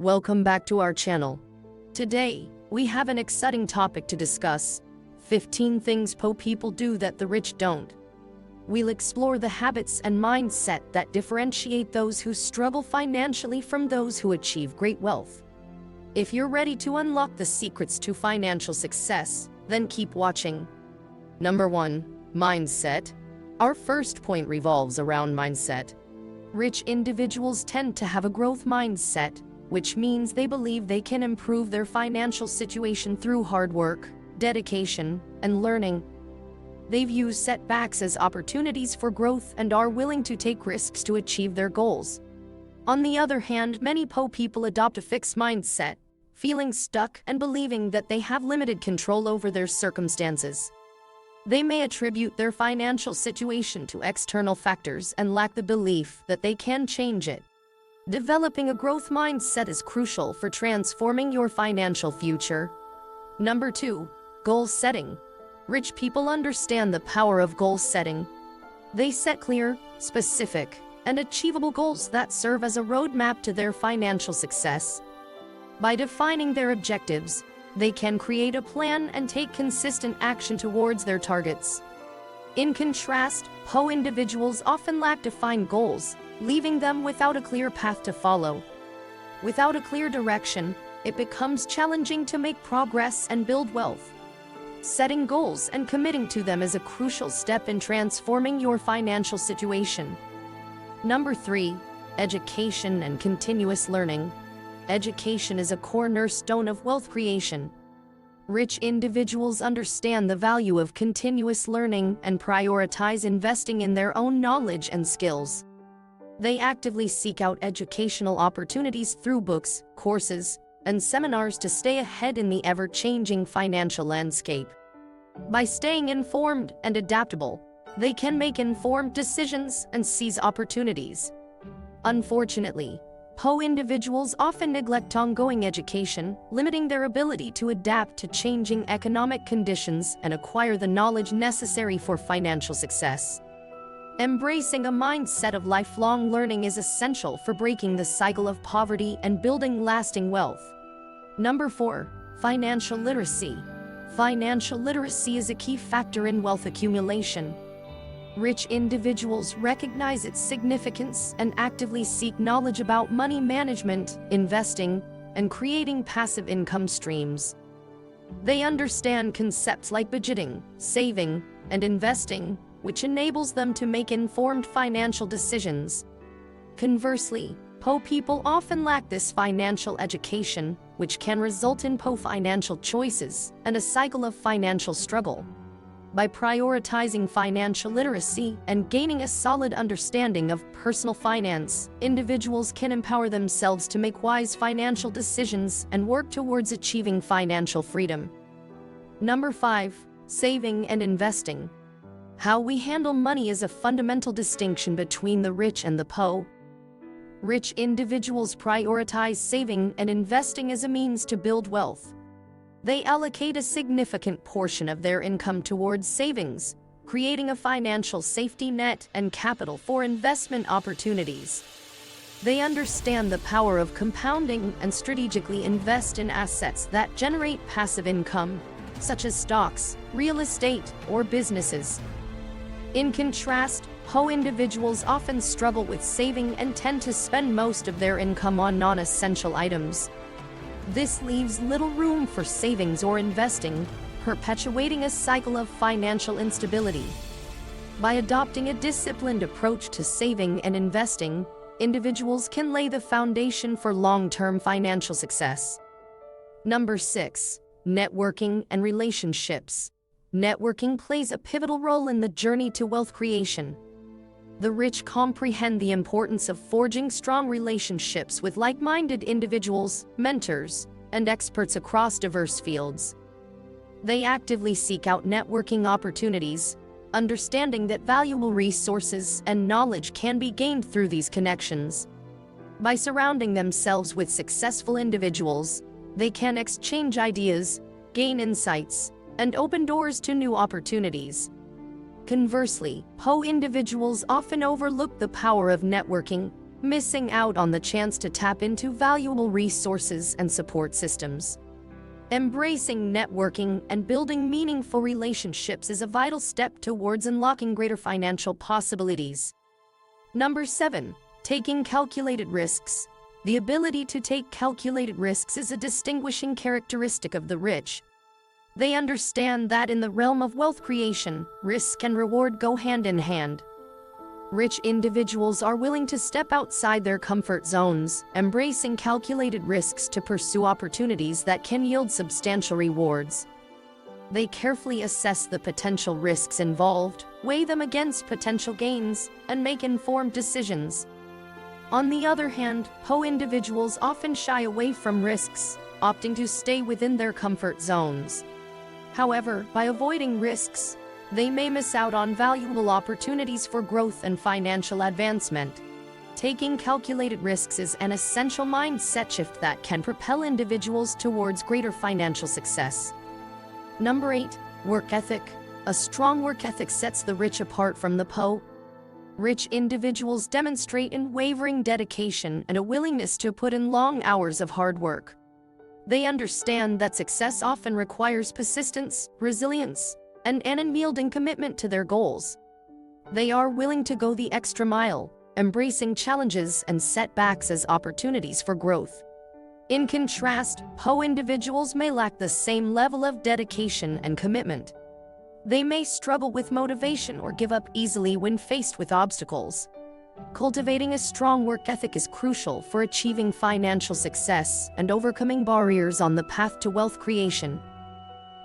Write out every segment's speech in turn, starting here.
Welcome back to our channel. Today, we have an exciting topic to discuss: 15 things poor people do that the rich don't. We'll explore the habits and mindset that differentiate those who struggle financially from those who achieve great wealth. If you're ready to unlock the secrets to financial success, then keep watching. Number 1. Mindset. Our first point revolves around mindset. Rich individuals tend to have a growth mindset, which means they believe they can improve their financial situation through hard work, dedication, and learning. They view setbacks as opportunities for growth and are willing to take risks to achieve their goals. On the other hand, many poor people adopt a fixed mindset, feeling stuck and believing that they have limited control over their circumstances. They may attribute their financial situation to external factors and lack the belief that they can change it. Developing a growth mindset is crucial for transforming your financial future. Number 2. Goal setting. Rich people understand the power of goal setting. They set clear, specific, and achievable goals that serve as a roadmap to their financial success. By defining their objectives, they can create a plan and take consistent action towards their targets. In contrast, poor individuals often lack defined goals, leaving them without a clear path to follow. Without a clear direction, it becomes challenging to make progress and build wealth. Setting goals and committing to them is a crucial step in transforming your financial situation. Number 3. Education and continuous learning. Education is a cornerstone of wealth creation. Rich individuals understand the value of continuous learning and prioritize investing in their own knowledge and skills. They actively seek out educational opportunities through books, courses, and seminars to stay ahead in the ever-changing financial landscape. By staying informed and adaptable, they can make informed decisions and seize opportunities. Unfortunately, poor individuals often neglect ongoing education, limiting their ability to adapt to changing economic conditions and acquire the knowledge necessary for financial success. Embracing a mindset of lifelong learning is essential for breaking the cycle of poverty and building lasting wealth. Number 4. Financial literacy. Financial literacy is a key factor in wealth accumulation. Rich individuals recognize its significance and actively seek knowledge about money management, investing, and creating passive income streams. They understand concepts like budgeting, saving, and investing, which enables them to make informed financial decisions. Conversely, poor people often lack this financial education, which can result in poor financial choices and a cycle of financial struggle. By prioritizing financial literacy and gaining a solid understanding of personal finance, individuals can empower themselves to make wise financial decisions and work towards achieving financial freedom. Number 5. Saving and investing. How we handle money is a fundamental distinction between the rich and the poor. Rich individuals prioritize saving and investing as a means to build wealth. They allocate a significant portion of their income towards savings, creating a financial safety net and capital for investment opportunities. They understand the power of compounding and strategically invest in assets that generate passive income, such as stocks, real estate, or businesses. In contrast, poor individuals often struggle with saving and tend to spend most of their income on non-essential items. This leaves little room for savings or investing, perpetuating a cycle of financial instability. By adopting a disciplined approach to saving and investing, individuals can lay the foundation for long-term financial success. Number 6. Networking and relationships. Networking plays a pivotal role in the journey to wealth creation. The rich comprehend the importance of forging strong relationships with like-minded individuals, mentors, and experts across diverse fields. They actively seek out networking opportunities, understanding that valuable resources and knowledge can be gained through these connections. By surrounding themselves with successful individuals, they can exchange ideas, gain insights, and open doors to new opportunities. Conversely, poor individuals often overlook the power of networking, missing out on the chance to tap into valuable resources and support systems. Embracing networking and building meaningful relationships is a vital step towards unlocking greater financial possibilities. Number 7. Taking calculated risks. The ability to take calculated risks is a distinguishing characteristic of the rich. They understand that in the realm of wealth creation, risk and reward go hand in hand. Rich individuals are willing to step outside their comfort zones, embracing calculated risks to pursue opportunities that can yield substantial rewards. They carefully assess the potential risks involved, weigh them against potential gains, and make informed decisions. On the other hand, poor individuals often shy away from risks, opting to stay within their comfort zones. However, by avoiding risks, they may miss out on valuable opportunities for growth and financial advancement. Taking calculated risks is an essential mindset shift that can propel individuals towards greater financial success. Number 8. Work ethic. A strong work ethic sets the rich apart from the poor. Rich individuals demonstrate unwavering dedication and a willingness to put in long hours of hard work. They understand that success often requires persistence, resilience, and an unyielding commitment to their goals. They are willing to go the extra mile, embracing challenges and setbacks as opportunities for growth. In contrast, poor individuals may lack the same level of dedication and commitment. They may struggle with motivation or give up easily when faced with obstacles. Cultivating a strong work ethic is crucial for achieving financial success and overcoming barriers on the path to wealth creation.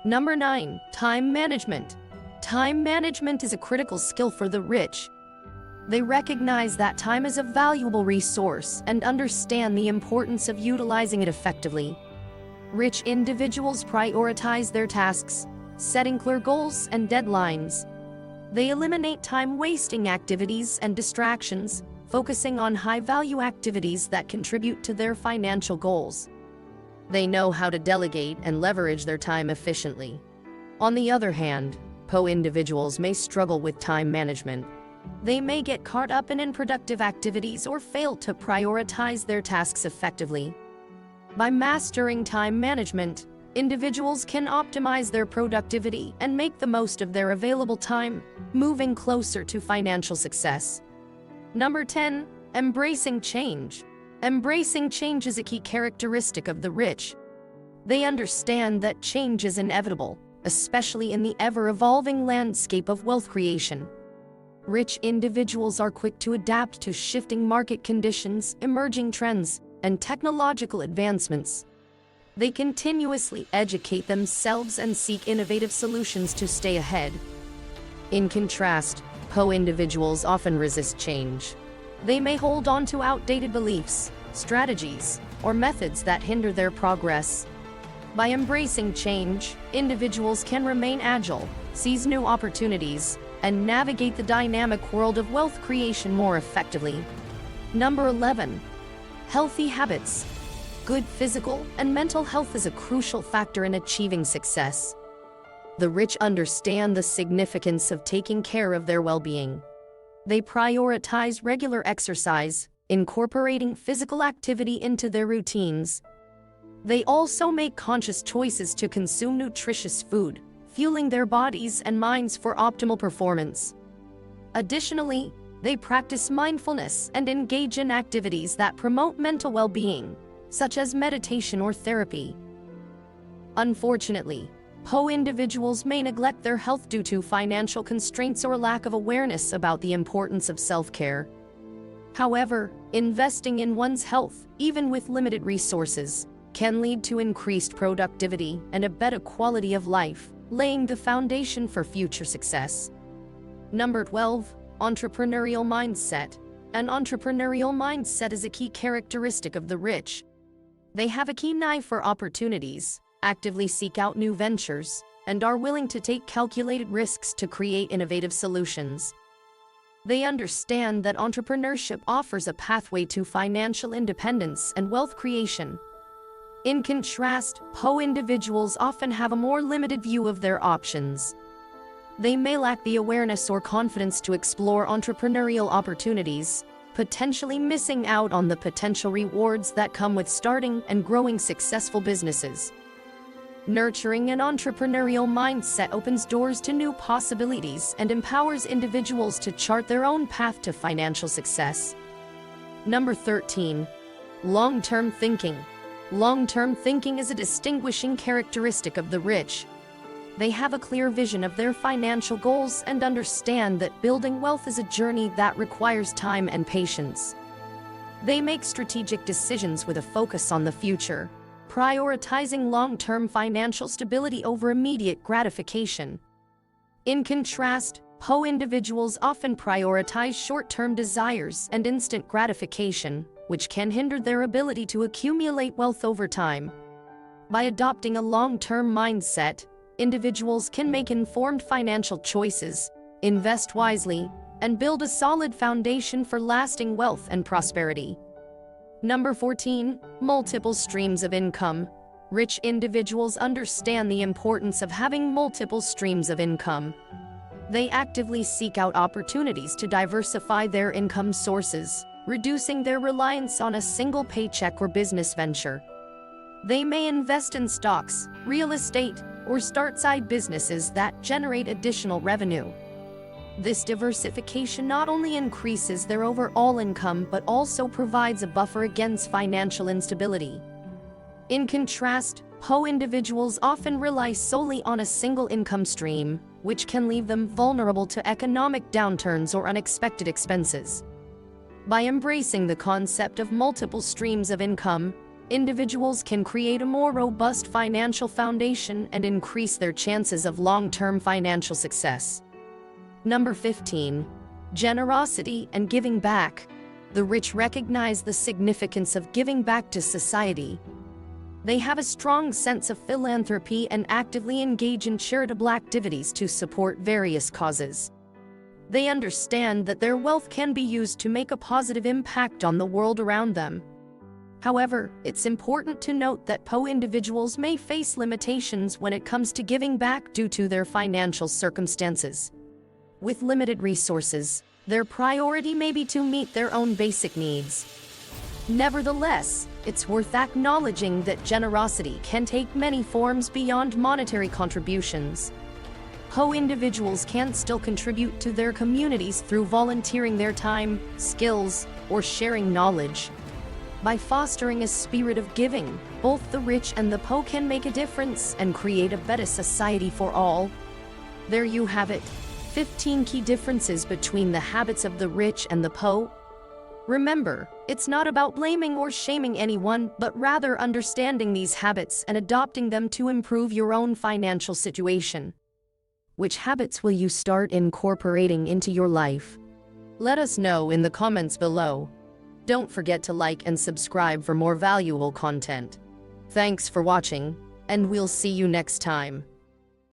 Number 9. Time management. Time management is a critical skill for the rich. They recognize that time is a valuable resource and understand the importance of utilizing it effectively. Rich individuals prioritize their tasks, setting clear goals and deadlines. They eliminate time-wasting activities and distractions, focusing on high-value activities that contribute to their financial goals. They know how to delegate and leverage their time efficiently. On the other hand, poor individuals may struggle with time management. They may get caught up in unproductive activities or fail to prioritize their tasks effectively. By mastering time management, individuals can optimize their productivity and make the most of their available time, moving closer to financial success. Number 10. Embracing change. Embracing change is a key characteristic of the rich. They understand that change is inevitable, especially in the ever-evolving landscape of wealth creation. Rich individuals are quick to adapt to shifting market conditions, emerging trends, and technological advancements. They continuously educate themselves and seek innovative solutions to stay ahead. In contrast, poor individuals often resist change. They may hold on to outdated beliefs, strategies, or methods that hinder their progress. By embracing change, individuals can remain agile, seize new opportunities, and navigate the dynamic world of wealth creation more effectively. Number 11. Healthy habits. Good physical and mental health is a crucial factor in achieving success. The rich understand the significance of taking care of their well-being. They prioritize regular exercise, incorporating physical activity into their routines. They also make conscious choices to consume nutritious food, fueling their bodies and minds for optimal performance. Additionally, they practice mindfulness and engage in activities that promote mental well-being, such as meditation or therapy. Unfortunately, poor individuals may neglect their health due to financial constraints or lack of awareness about the importance of self-care. However, investing in one's health, even with limited resources, can lead to increased productivity and a better quality of life, laying the foundation for future success. Number 12. Entrepreneurial mindset. An entrepreneurial mindset is a key characteristic of the rich. They have a keen eye for opportunities, actively seek out new ventures, and are willing to take calculated risks to create innovative solutions. They understand that entrepreneurship offers a pathway to financial independence and wealth creation. In contrast, poor individuals often have a more limited view of their options. They may lack the awareness or confidence to explore entrepreneurial opportunities, potentially missing out on the potential rewards that come with starting and growing successful businesses. Nurturing an entrepreneurial mindset opens doors to new possibilities and empowers individuals to chart their own path to financial success. Number 13. Long-term thinking. Long-term thinking is a distinguishing characteristic of the rich. They have a clear vision of their financial goals and understand that building wealth is a journey that requires time and patience. They make strategic decisions with a focus on the future, prioritizing long-term financial stability over immediate gratification. In contrast, poor individuals often prioritize short-term desires and instant gratification, which can hinder their ability to accumulate wealth over time. By adopting a long-term mindset, individuals can make informed financial choices, invest wisely, and build a solid foundation for lasting wealth and prosperity. Number 14. Multiple streams of income. Rich individuals understand the importance of having multiple streams of income. They actively seek out opportunities to diversify their income sources, reducing their reliance on a single paycheck or business venture. They may invest in stocks, real estate, or start side businesses that generate additional revenue. This diversification not only increases their overall income but also provides a buffer against financial instability. In contrast, poor individuals often rely solely on a single income stream, which can leave them vulnerable to economic downturns or unexpected expenses. By embracing the concept of multiple streams of income, individuals can create a more robust financial foundation and increase their chances of long-term financial success. Number 15. Generosity and giving back. The rich recognize the significance of giving back to society. They have a strong sense of philanthropy and actively engage in charitable activities to support various causes. They understand that their wealth can be used to make a positive impact on the world around them. However, it's important to note that poor individuals may face limitations when it comes to giving back due to their financial circumstances. With limited resources, their priority may be to meet their own basic needs. Nevertheless, it's worth acknowledging that generosity can take many forms beyond monetary contributions. Poor individuals can still contribute to their communities through volunteering their time, skills, or sharing knowledge. By fostering a spirit of giving, both the rich and the poor can make a difference and create a better society for all. There you have it. 15 key differences between the habits of the rich and the poor. Remember, it's not about blaming or shaming anyone, but rather understanding these habits and adopting them to improve your own financial situation. Which habits will you start incorporating into your life? Let us know in the comments below. Don't forget to like and subscribe for more valuable content. Thanks for watching, and we'll see you next time.